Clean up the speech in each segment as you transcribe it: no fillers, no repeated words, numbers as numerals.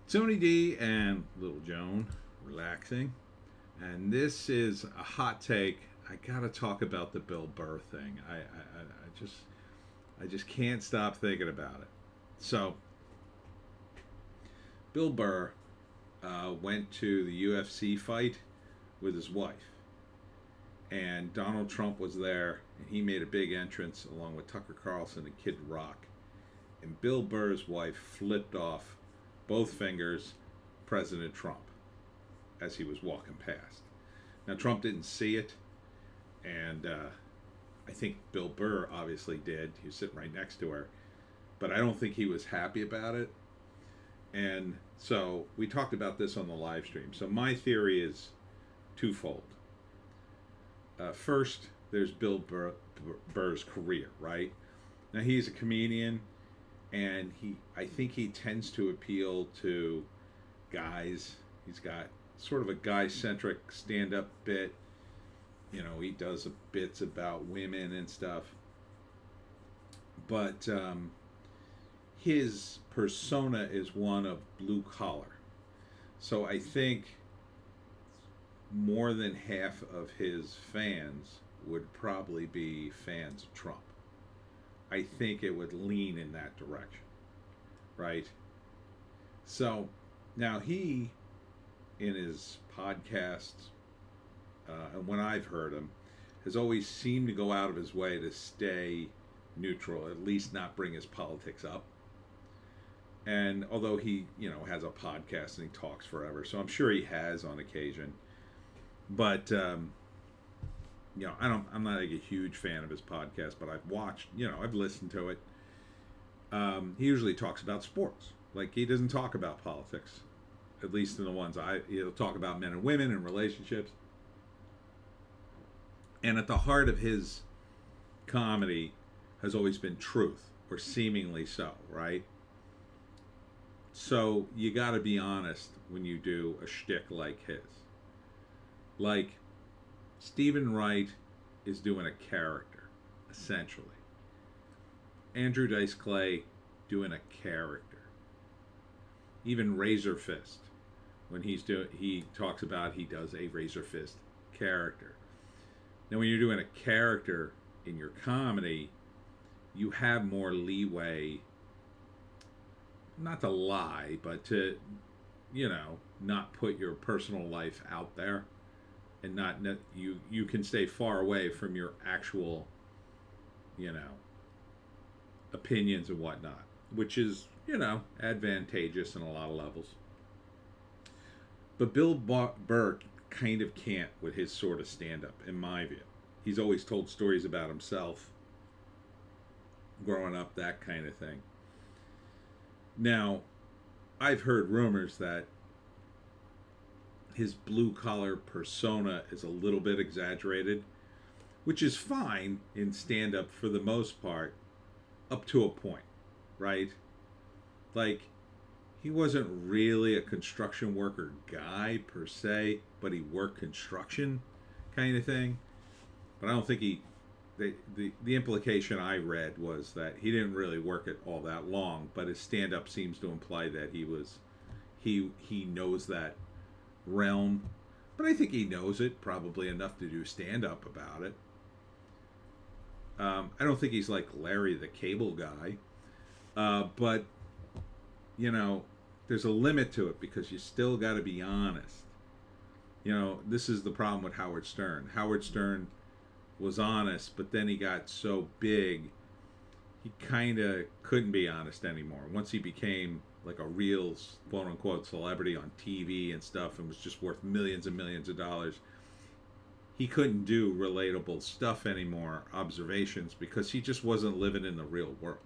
Tony D and Little Joan relaxing. And this is a hot take. I gotta talk about the Bill Burr thing. I just can't stop thinking about it. So Bill Burr went to the UFC fight with his wife, and Donald Trump was there, and he made a big entrance along with Tucker Carlson and Kid Rock. And Bill Burr's wife flipped off both fingers President Trump as he was walking past. Now, Trump didn't see it, and I think Bill Burr obviously did. He was sitting right next to her, but I don't think he was happy about it. And so we talked about this on the live stream. So my theory is twofold. First, there's Bill Burr's career, right? Now, he's a comedian, and I think he tends to appeal to guys. He's got sort of a guy-centric stand-up bit. You know, he does bits about women and stuff. But his persona is one of blue collar. So I think more than half of his fans would probably be fans of Trump. I think it would lean in that direction, right? So now he, in his podcasts, and when I've heard him, has always seemed to go out of his way to stay neutral, at least not bring his politics up. And although he, has a podcast and he talks forever, so I'm sure he has on occasion. But I'm not like a huge fan of his podcast, but I've watched, I've listened to it. He usually talks about sports. Like, he doesn't talk about politics, at least in the ones he'll talk about men and women and relationships. And at the heart of his comedy has always been truth, or seemingly so, right? So you got to be honest when you do a shtick like his. Like, Stephen Wright is doing a character, essentially. Andrew Dice Clay doing a character. Even Razor Fist, when he talks about he does a Razor Fist character. Now, when you're doing a character in your comedy, you have more leeway, not to lie, but to, not put your personal life out there, and you can stay far away from your actual, opinions and whatnot, which is, advantageous in a lot of levels. But Bill Burr kind of can't with his sort of stand-up, in my view. He's always told stories about himself, growing up, that kind of thing. Now, I've heard rumors that his blue-collar persona is a little bit exaggerated, which is fine in stand-up for the most part, up to a point, right? Like, he wasn't really a construction worker guy per se, but he worked construction kind of thing. But I don't think the implication I read was that he didn't really work it all that long, but his stand-up seems to imply that he knows that realm. But I think he knows it probably enough to do stand-up about it. I don't think he's like Larry the Cable Guy, but there's a limit to it because you still got to be honest. This is the problem with Howard Stern. Howard Stern was honest, but then he got so big, he kind of couldn't be honest anymore. Once he became like a real quote-unquote celebrity on TV and stuff and was just worth millions and millions of dollars, he couldn't do relatable stuff anymore, observations, because he just wasn't living in the real world.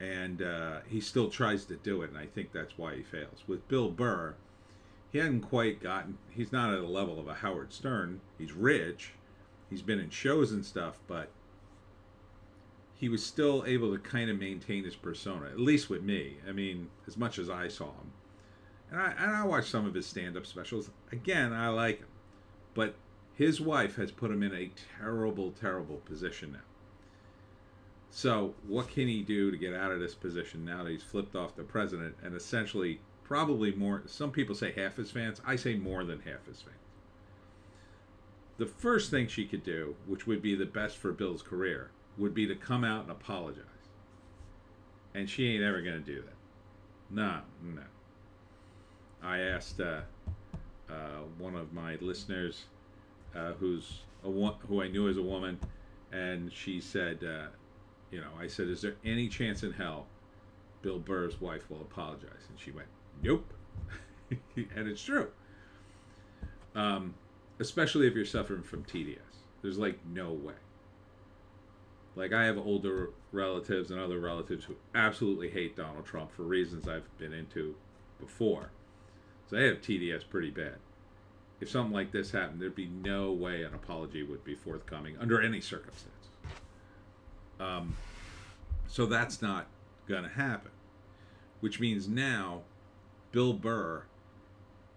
And he still tries to do it, and I think that's why he fails. With Bill Burr, he hadn't quite he's not at a level of a Howard Stern. He's rich, he's been in shows and stuff, but he was still able to kind of maintain his persona, at least with me. I mean, as much as I saw him. And I watched some of his stand-up specials. Again, I like him. But his wife has put him in a terrible, terrible position now. So, what can he do to get out of this position now that he's flipped off the president and essentially probably more, some people say half his fans, I say more than half his fans. The first thing she could do, which would be the best for Bill's career, would be to come out and apologize. And she ain't ever going to do that. No. I asked one of my listeners who I knew as a woman, and she said, I said, is there any chance in hell Bill Burr's wife will apologize? And she went, nope. And it's true. Especially if you're suffering from TDS. There's like no way. Like, I have older relatives and other relatives who absolutely hate Donald Trump for reasons I've been into before. So they have TDS pretty bad. If something like this happened, there'd be no way an apology would be forthcoming under any circumstance. So that's not going to happen. Which means now, Bill Burr,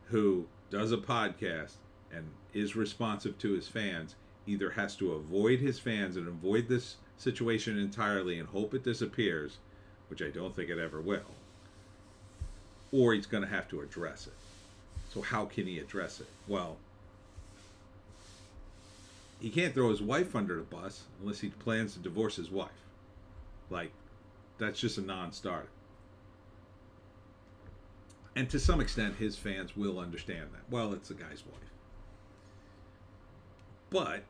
who does a podcast and is responsive to his fans, either has to avoid his fans and avoid this situation entirely and hope it disappears, which I don't think it ever will, or he's going to have to address it. So how can he address it? Well, he can't throw his wife under the bus unless he plans to divorce his wife. Like, that's just a non-starter. And to some extent, his fans will understand that. Well, it's the guy's wife. But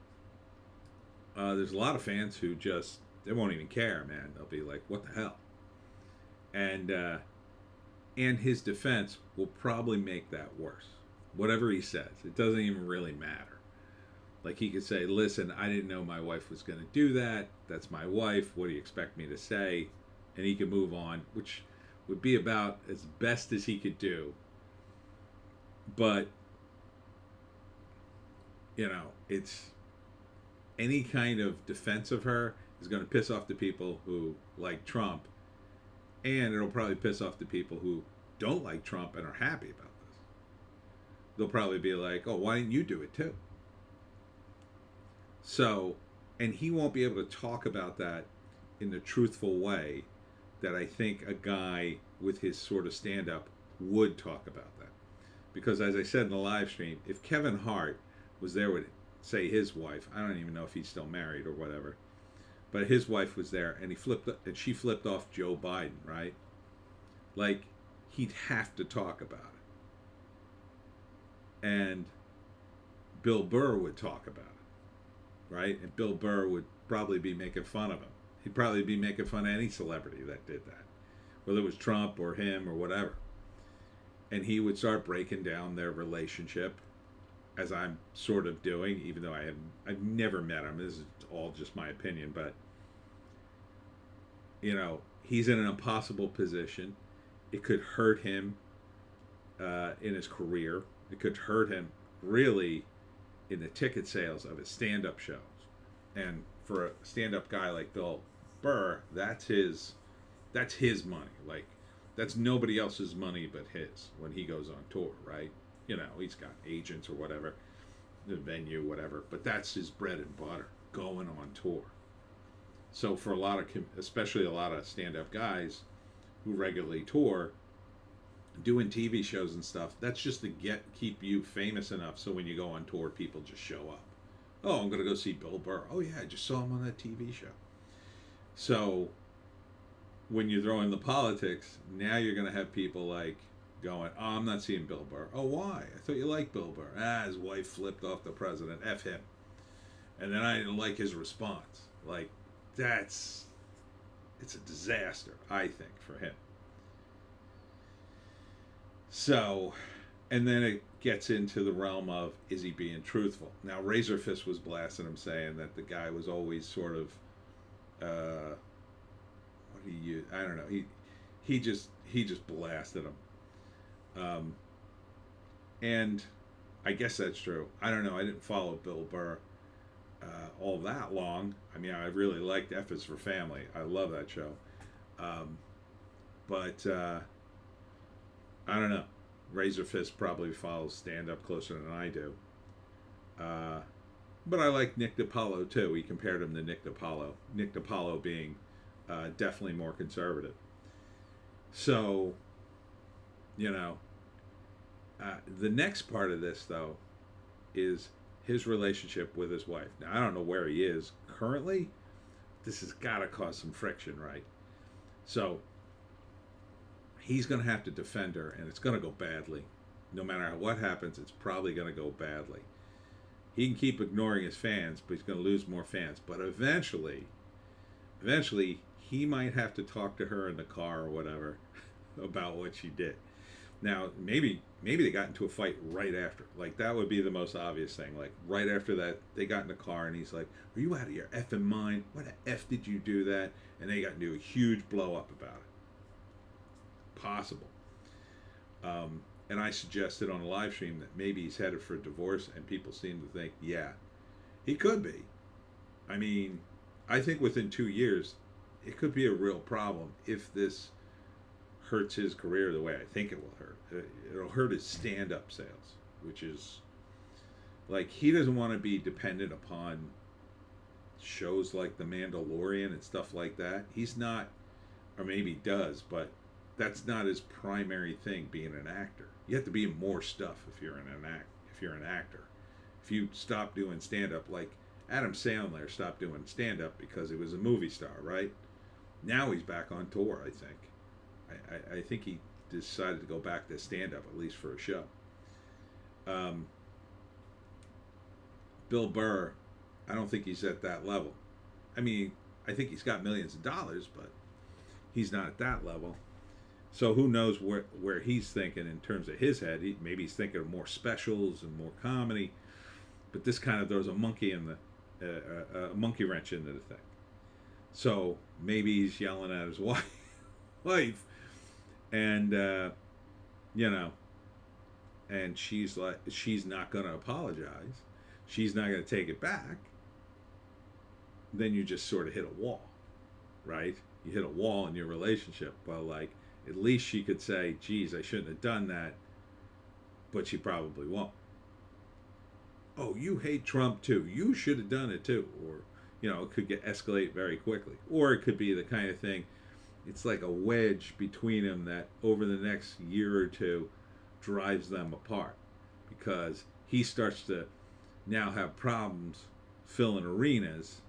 there's a lot of fans who just, they won't even care, man. They'll be like, what the hell? And his defense will probably make that worse. Whatever he says, it doesn't even really matter. Like, he could say, listen, I didn't know my wife was going to do that. That's my wife. What do you expect me to say? And he could move on, which would be about as best as he could do. But, it's any kind of defense of her is going to piss off the people who like Trump, and it'll probably piss off the people who don't like Trump and are happy about this. They'll probably be like, oh, why didn't you do it too? So, and he won't be able to talk about that in the truthful way that I think a guy with his sort of stand-up would talk about that. Because as I said in the live stream, if Kevin Hart was there with, say, his wife, I don't even know if he's still married or whatever, but his wife was there, and she flipped off Joe Biden, right? Like, he'd have to talk about it. And Bill Burr would talk about it, right? And Bill Burr would probably be making fun of him. He'd probably be making fun of any celebrity that did that, whether it was Trump or him or whatever. And he would start breaking down their relationship, as I'm sort of doing, even though I've never met him. This is all just my opinion, but he's in an impossible position. It could hurt him in his career. It could hurt him really in the ticket sales of his stand-up shows. And for a stand-up guy like Bill Burr, that's his money. Like, that's nobody else's money but his when he goes on tour, right? He's got agents or whatever, the venue, whatever, but that's his bread and butter, going on tour. So for especially a lot of stand-up guys who regularly tour, doing TV shows and stuff, that's just to keep you famous enough so when you go on tour, people just show up. Oh, I'm going to go see Bill Burr. Oh, yeah, I just saw him on that TV show. So when you throw in the politics, now you're going to have people like going, oh, I'm not seeing Bill Burr. Oh, why? I thought you liked Bill Burr. His wife flipped off the president. F him. And then I didn't like his response. Like, it's a disaster, I think, for him. So, and then it gets into the realm of, is he being truthful? Now, Razorfist was blasting him, saying that the guy was always sort of, what do you use? I don't know. He just blasted him. And I guess that's true. I don't know. I didn't follow Bill Burr all that long. I mean, I really liked F is for Family. I love that show. But I don't know. Razorfist probably follows stand-up closer than I do. But I like Nick DiPaolo, too. He compared him to Nick DiPaolo. Nick DiPaolo being definitely more conservative. So, you know, the next part of this, though, is his relationship with his wife. Now, I don't know where he is currently. This has got to cause some friction, right? So, he's going to have to defend her, and it's going to go badly. No matter what happens, it's probably going to go badly. He can keep ignoring his fans, but he's going to lose more fans. But eventually, he might have to talk to her in the car or whatever about what she did. Now, maybe they got into a fight right after. Like, that would be the most obvious thing. Like, right after that, they got in the car, and he's like, "Are you out of your effing mind? Why the F did you do that?" And they got into a huge blow-up about it. Possible. And I suggested on a live stream that maybe he's headed for a divorce, and people seem to think, yeah, he could be. I mean, I think within 2 years, it could be a real problem if this hurts his career the way I think it will hurt. It'll hurt his stand-up sales, which is, like, he doesn't want to be dependent upon shows like The Mandalorian and stuff like that. He's not, or maybe he does, but that's not his primary thing, being an actor. You have to be in more stuff if you're an actor. If you stop doing stand-up, like Adam Sandler stopped doing stand-up because he was a movie star, right? Now he's back on tour, I think. I think he decided to go back to stand-up, at least for a show. Bill Burr, I don't think he's at that level. I mean, I think he's got millions of dollars, but he's not at that level. So who knows where he's thinking in terms of his head. Maybe he's thinking of more specials and more comedy. But this kind of throws a monkey monkey wrench into the thing. So maybe he's yelling at his wife, and and she's like, she's not going to apologize. She's not going to take it back. Then you just sort of hit a wall, right? You hit a wall in your relationship. Well, like, at least she could say, "Geez, I shouldn't have done that," but she probably won't. "Oh, you hate Trump too. You should have done it too." Or, it could escalate very quickly. Or it could be the kind of thing, it's like a wedge between them that over the next year or two drives them apart, because he starts to now have problems filling arenas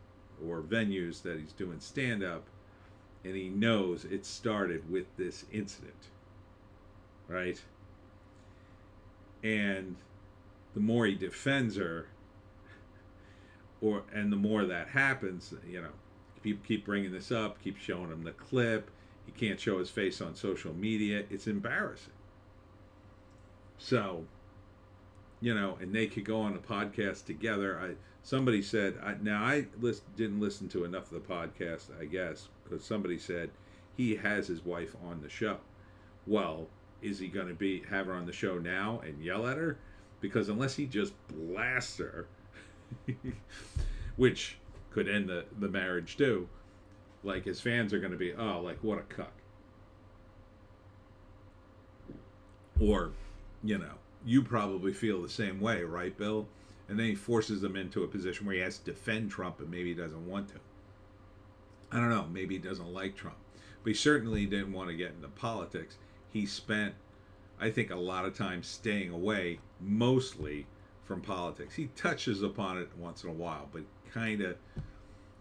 or venues that he's doing stand-up, and he knows it started with this incident, right? And the more he defends her, and the more that happens, people keep bringing this up, keep showing him the clip. He can't show his face on social media. It's embarrassing. So, and they could go on a podcast together. Somebody said, didn't listen to enough of the podcast, I guess, because somebody said he has his wife on the show. Well, is he going to have her on the show now and yell at her? Because unless he just blasts her, which could end the marriage too, like, his fans are going to be, "Oh, like, what a cuck." Or, you probably feel the same way, right, Bill? And then he forces them into a position where he has to defend Trump, and maybe he doesn't want to. I don't know, maybe he doesn't like Trump. But he certainly didn't want to get into politics. He spent, I think, a lot of time staying away, mostly from politics. He touches upon it once in a while, but kind of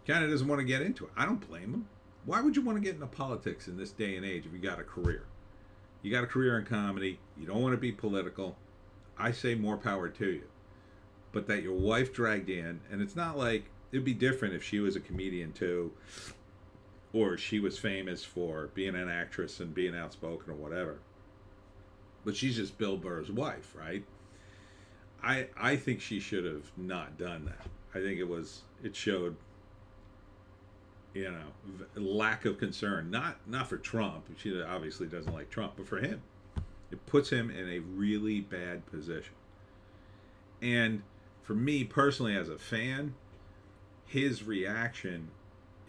doesn't want to get into it. I don't blame him. Why would you want to get into politics in this day and age if you got a career? You got a career in comedy. You don't want to be political. I say more power to you. But that your wife dragged in, and it's not like, it'd be different if she was a comedian too, or she was famous for being an actress and being outspoken or whatever. But she's just Bill Burr's wife, right? I think she should have not done that. I think it showed, lack of concern. Not for Trump. She obviously doesn't like Trump, but for him. It puts him in a really bad position. And for me personally, as a fan, his reaction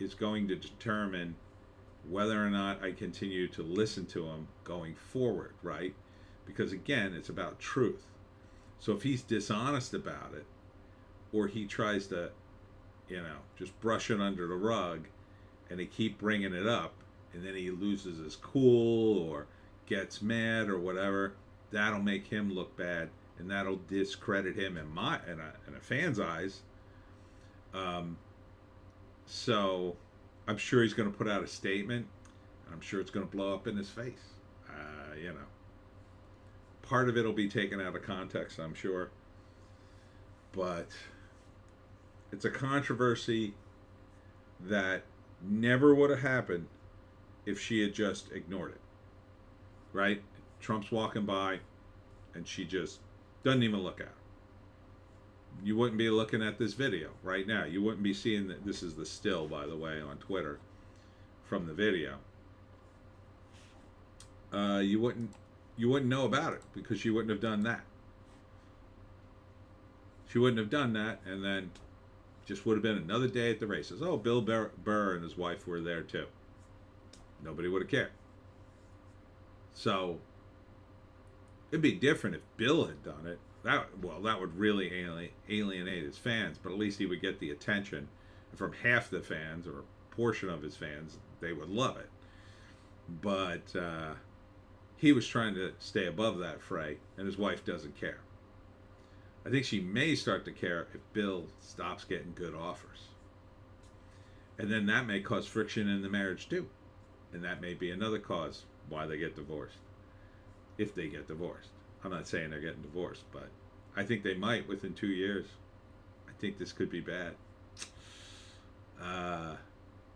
is going to determine whether or not I continue to listen to him going forward, right? Because again, it's about truth. So if he's dishonest about it, or he tries to, just brush it under the rug and they keep bringing it up, and then he loses his cool or gets mad or whatever, that'll make him look bad, and that'll discredit him in a fan's eyes. So I'm sure he's going to put out a statement, and I'm sure it's going to blow up in his face. You know, part of it will be taken out of context, I'm sure, but it's a controversy that never would have happened if she had just ignored it. Right? Trump's walking by, and she just doesn't even look at him. You wouldn't be looking at this video right now. You wouldn't be seeing that. This is the still, by the way, on Twitter from the video. You wouldn't know about it because she wouldn't have done that. She wouldn't have done that, and then just would have been another day at the races. Oh, Bill Burr and his wife were there too. Nobody would have cared. So it'd be different if Bill had done it. That would really alienate his fans, but at least he would get the attention from half the fans or a portion of his fans. They would love it. But he was trying to stay above that fray, and his wife doesn't care. I think she may start to care if Bill stops getting good offers. And then that may cause friction in the marriage too. And that may be another cause why they get divorced. If they get divorced. I'm not saying they're getting divorced, but I think they might within 2 years. I think this could be bad.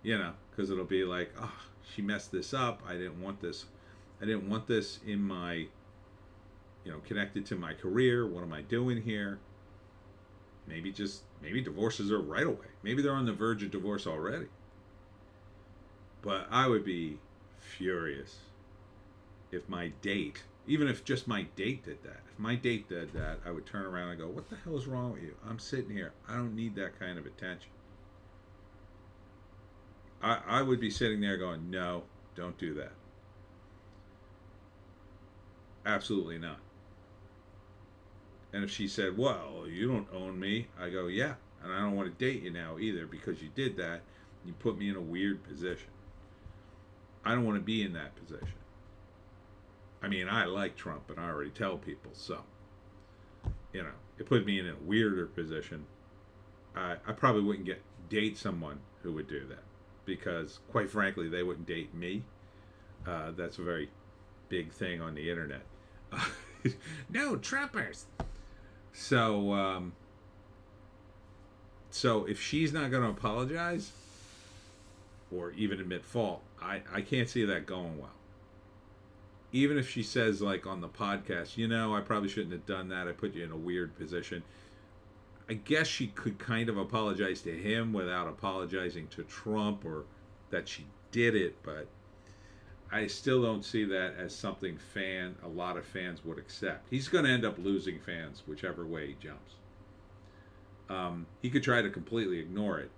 You know, because it'll be like, oh, she messed this up. I didn't want this. I didn't want this in my, connected to my career. What am I doing here? Maybe divorces her right away. Maybe they're on the verge of divorce already. But I would be furious if my date, even if just my date did that. If my date did that, I would turn around and go, what the hell is wrong with you? I'm sitting here. I don't need that kind of attention. I would be sitting there going, no, don't do that. Absolutely not. And if she said, well, you don't own me, I go, yeah, and I don't want to date you now either because you did that. You put me in a weird position. I don't want to be in that position. I mean, I like Trump, and I already tell people, so, it put me in a weirder position. I probably wouldn't date someone who would do that because, quite frankly, they wouldn't date me. That's a very big thing on the internet. No, Trumpers! So if she's not going to apologize or even admit fault, I can't see that going well. Even if she says, like, on the podcast, I probably shouldn't have done that. I put you in a weird position. I guess she could kind of apologize to him without apologizing to Trump or that she did it, but I still don't see that as something a lot of fans would accept. He's going to end up losing fans whichever way he jumps. He could try to completely ignore it,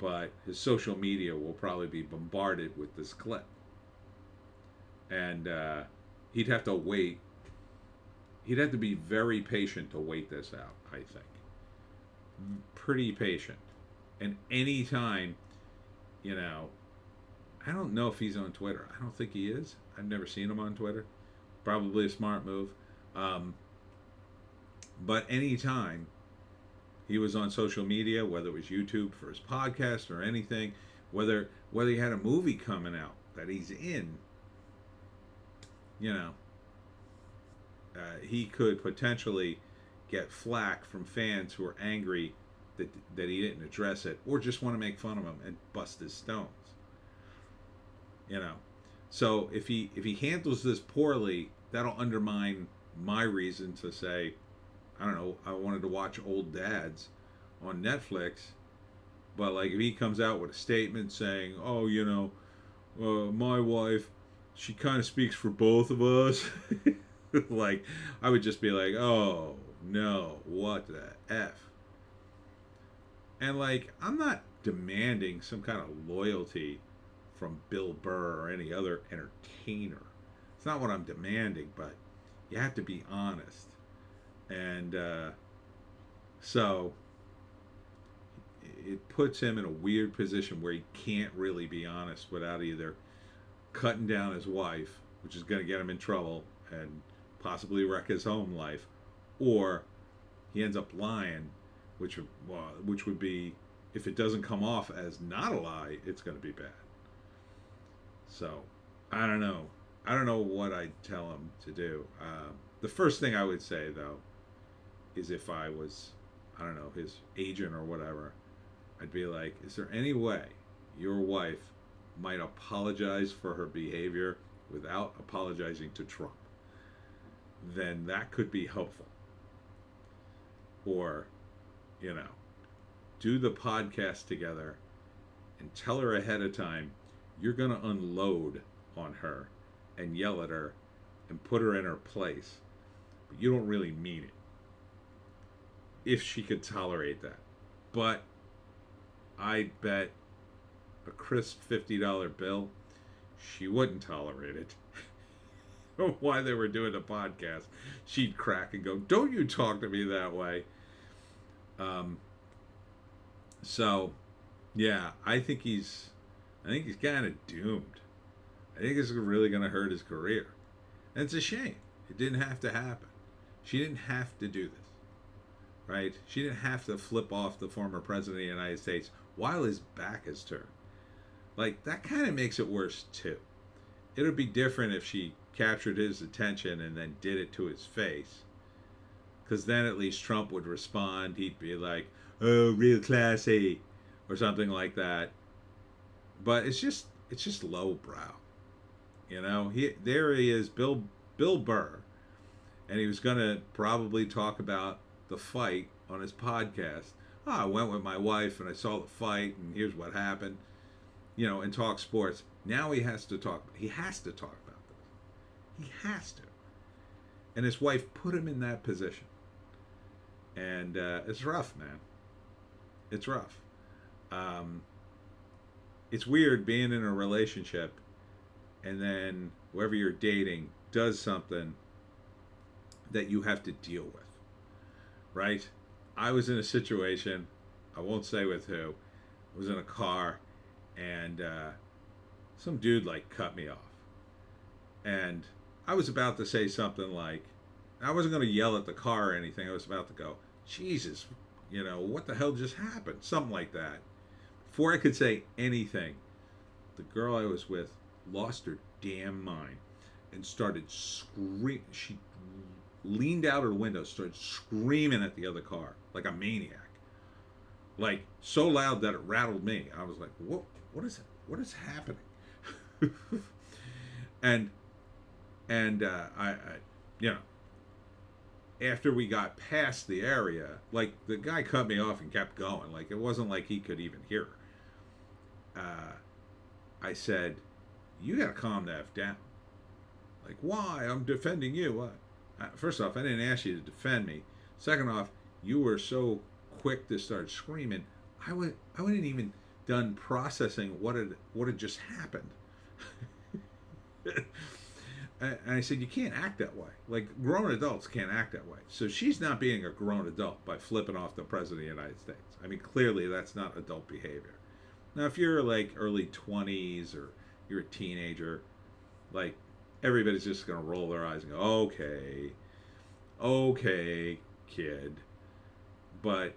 but his social media will probably be bombarded with this clip. And he'd have to wait. He'd have to be very patient to wait this out, I think. Pretty patient. And anytime, I don't know if he's on Twitter. I don't think he is. I've never seen him on Twitter. Probably a smart move. But anytime he was on social media, whether it was YouTube for his podcast or anything, whether he had a movie coming out that he's in, he could potentially get flack from fans who are angry that he didn't address it or just want to make fun of him and bust his stones. So if he handles this poorly, that'll undermine my reason to say, I don't know, I wanted to watch Old Dads on Netflix, but like if he comes out with a statement saying, oh, my wife, she kind of speaks for both of us, like I would just be like, oh no, what the F? And like, I'm not demanding some kind of loyalty from Bill Burr or any other entertainer. It's not what I'm demanding, but you have to be honest. And so it puts him in a weird position where he can't really be honest without either cutting down his wife, which is going to get him in trouble and possibly wreck his home life, or he ends up lying, which would be, if it doesn't come off as not a lie, it's going to be bad. So, I don't know. I don't know what I'd tell him to do. The first thing I would say, though, is if I was, I don't know, his agent or whatever, I'd be like, is there any way your wife might apologize for her behavior without apologizing to Trump? Then that could be helpful. Or, you know, do the podcast together and tell her ahead of time you're going to unload on her and yell at her and put her in her place. But you don't really mean it. If she could tolerate that. But I bet a crisp $50 bill, she wouldn't tolerate it. Why they were doing a podcast, she'd crack and go, "Don't you talk to me that way." So, yeah, I think he's kind of doomed. I think it's really going to hurt his career, and it's a shame. It didn't have to happen. She didn't have to do this, right? She didn't have to flip off the former president of the United States while his back is turned. Like, that kind of makes it worse too. It would be different if she captured his attention and then did it to his face, because then at least Trump would respond. He'd be like, "Oh, real classy," or something like that. But it's just lowbrow, you know. There he is, Bill Burr, and he was gonna probably talk about the fight on his podcast. Oh, I went with my wife and I saw the fight, and here's what happened, you know, and talk sports. Now he has to talk about this. He has to. And his wife put him in that position. And it's rough, man. It's rough. It's weird being in a relationship and then whoever you're dating does something that you have to deal with. Right? I was in a situation, I won't say with who, I was in a car and some dude like cut me off. And I was about to say something like, I wasn't going to yell at the car or anything. I was about to go, "Jesus, you know, what the hell just happened?" Something like that. Before I could say anything, the girl I was with lost her damn mind and started screaming. She leaned out her window, started screaming at the other car like a maniac. Like, so loud that it rattled me. I was like, what is it? What is happening? and I, you know, after we got past the area, like, the guy cut me off and kept going. Like, it wasn't like he could even hear her. I said, "You gotta calm the F down." Like, "Why? I'm defending you." What? First off, I didn't ask you to defend me. Second off, you were so quick to start screaming. I wasn't even done processing what had just happened. And I said, "You can't act that way. Like, grown adults can't act that way." So she's not being a grown adult by flipping off the president of the United States. I mean, clearly that's not adult behavior. Now, if you're like early 20s or you're a teenager, like, everybody's just going to roll their eyes and go, okay, kid. But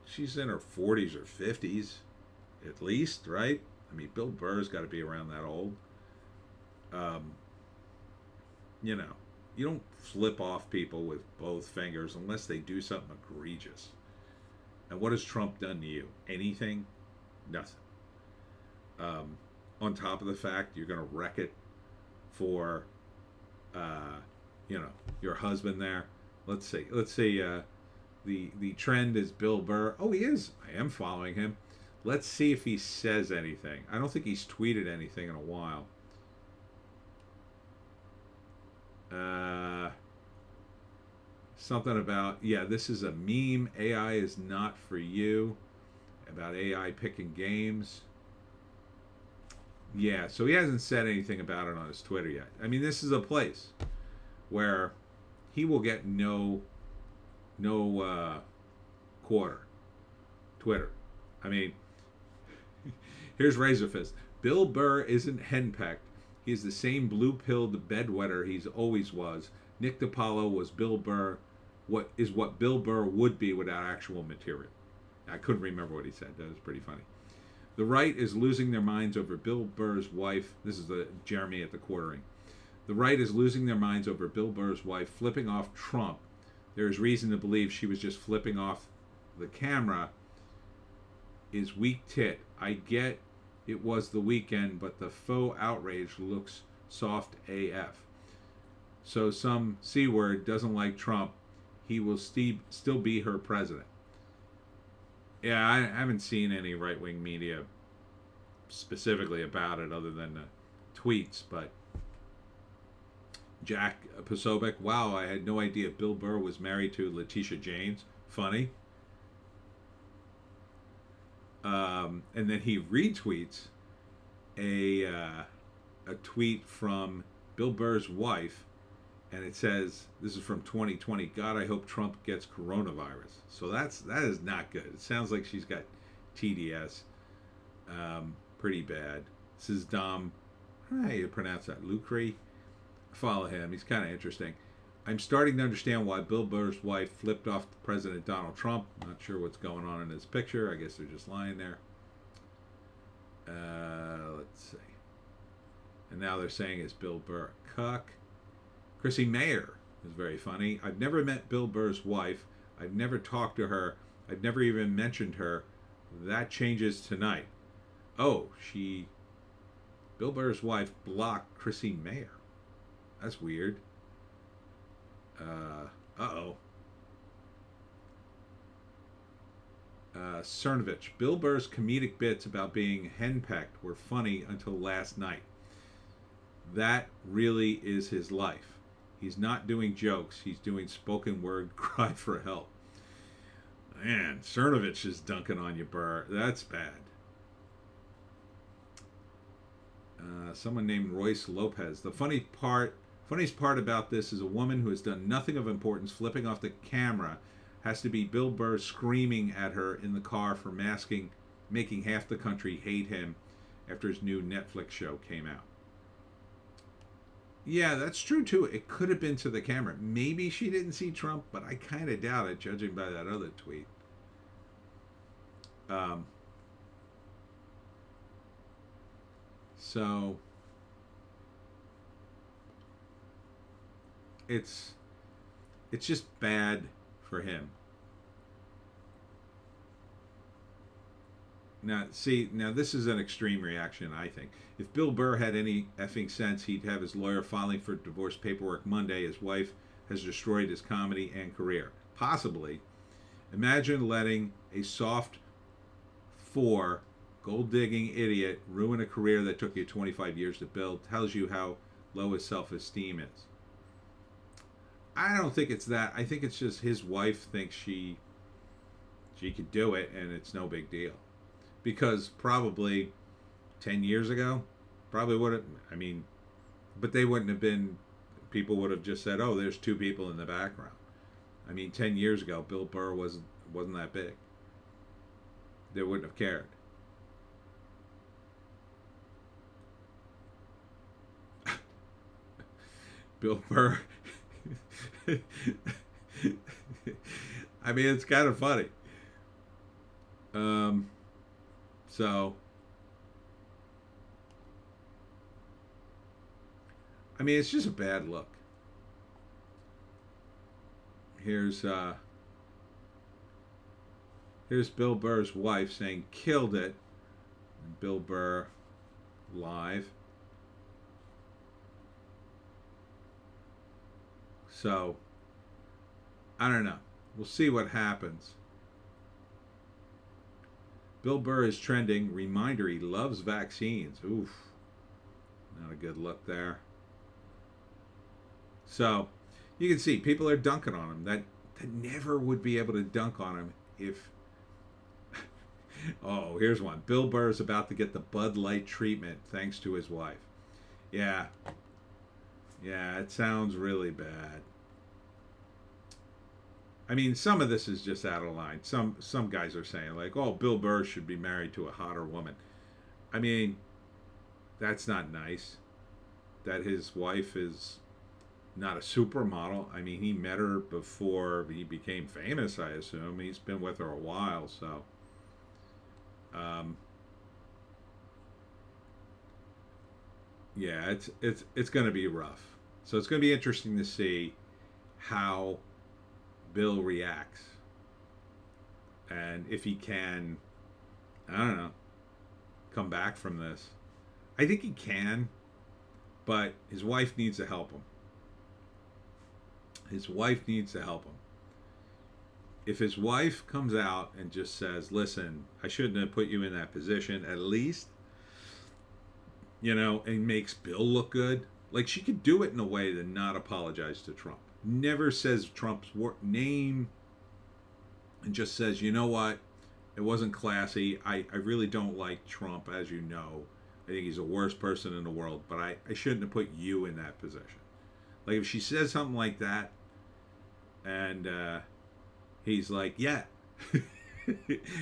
she's in her 40s or 50s, at least, right? I mean, Bill Burr's got to be around that old. You know, you don't flip off people with both fingers unless they do something egregious. And what has Trump done to you? Anything? Nothing. On top of the fact you're going to wreck it for, you know, your husband there. Let's see. The trend is Bill Burr. Oh, he is. I am following him. Let's see if he says anything. I don't think he's tweeted anything in a while. Something about, yeah, this is a meme. AI is not for you. About AI picking games. Yeah, so he hasn't said anything about it on his Twitter yet. I mean, this is a place where he will get no quarter Twitter. I mean, here's Razorfist. Bill Burr isn't henpecked. He's the same blue-pilled bedwetter he's always was. Nick DiPaolo was Bill Burr, what Bill Burr would be without actual material. I couldn't remember what he said. That was pretty funny. The right is losing their minds over Bill Burr's wife. This is the Jeremy at the quartering. The right is losing their minds over Bill Burr's wife flipping off Trump. There is reason to believe she was just flipping off the camera. Is weak tit. I get it was the weekend, but the faux outrage looks soft AF. So some C word doesn't like Trump. He will still be her president. Yeah, I haven't seen any right-wing media specifically about it other than the tweets, but Jack Posobiec, wow, I had no idea Bill Burr was married to Letitia James. Funny. And then he retweets a tweet from Bill Burr's wife, and it says, this is from 2020, God, I hope Trump gets coronavirus. So that is not good. It sounds like she's got TDS. Pretty bad. This is Dom, how do you pronounce that? Lucre? Follow him. He's kind of interesting. I'm starting to understand why Bill Burr's wife flipped off President Donald Trump. Not sure what's going on in this picture. I guess they're just lying there. Let's see. And now they're saying, is Bill Burr a cuck? Chrissy Mayer is very funny. I've never met Bill Burr's wife. I've never talked to her. I've never even mentioned her. That changes tonight. Oh, Bill Burr's wife blocked Chrissy Mayer. That's weird. Uh-oh. Cernovich. Bill Burr's comedic bits about being henpecked were funny until last night. That really is his life. He's not doing jokes. He's doing spoken word cry for help. Man, Cernovich is dunking on you, Burr. That's bad. Someone named Royce Lopez. The funniest part about this is a woman who has done nothing of importance flipping off the camera has to be Bill Burr screaming at her in the car for making half the country hate him after his new Netflix show came out. Yeah, that's true too. It could have been to the camera. Maybe she didn't see Trump, but I kind of doubt it, judging by that other tweet. So it's just bad for him. Now this is an extreme reaction, I think. If Bill Burr had any effing sense, he'd have his lawyer filing for divorce paperwork Monday. His wife has destroyed his comedy and career. Possibly. Imagine letting a soft gold-digging idiot ruin a career that took you 25 years to build. Tells you how low his self-esteem is. I don't think it's that. I think it's just his wife thinks she could do it, and it's no big deal. Because probably 10 years ago, probably would have, but they wouldn't have been, people would have just said, oh, there's two people in the background. 10 years ago, Bill Burr wasn't that big. They wouldn't have cared. Bill Burr. It's kind of funny. So, it's just a bad look. Here's Bill Burr's wife saying, killed it. And Bill Burr live. So, I don't know. We'll see what happens. Bill Burr is trending. Reminder, he loves vaccines. Oof. Not a good look there. So, you can see people are dunking on him. That never would be able to dunk on him if... Oh, here's one. Bill Burr is about to get the Bud Light treatment thanks to his wife. Yeah. Yeah, it sounds really bad. I mean, some of this is just out of line. Some guys are saying like, "Oh, Bill Burr should be married to a hotter woman." I mean, that's not nice. That his wife is not a supermodel. I mean, he met her before he became famous, I assume. He's been with her a while, so um, yeah, it's going to be rough. So it's going to be interesting to see how Bill reacts and if he can, I don't know, come back from this. I think he can, but his wife needs to help him. His wife needs to help him. If his wife comes out and just says, "Listen, I shouldn't have put you in that position," at least, and makes Bill look good. Like, she could do it in a way to not apologize to Trump. Never says Trump's name and just says, "You know what? It wasn't classy. I really don't like Trump, as you know. I think he's the worst person in the world, but I shouldn't have put you in that position." Like, if she says something like that, and he's like, "Yeah,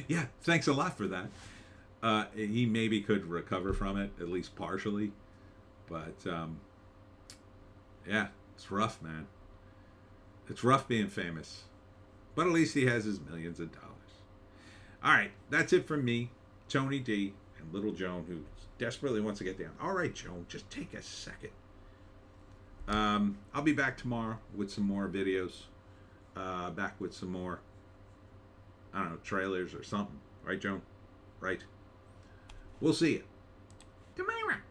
yeah, thanks a lot for that," he maybe could recover from it, at least partially. But yeah, it's rough, man. It's rough being famous. But at least he has his millions of dollars. All right, that's it from me, Tony D, and little Joan, who desperately wants to get down. All right, Joan, just take a second. I'll be back tomorrow with some more videos. Back with some more, I don't know, trailers or something. Right, Joan? Right? We'll see you tomorrow.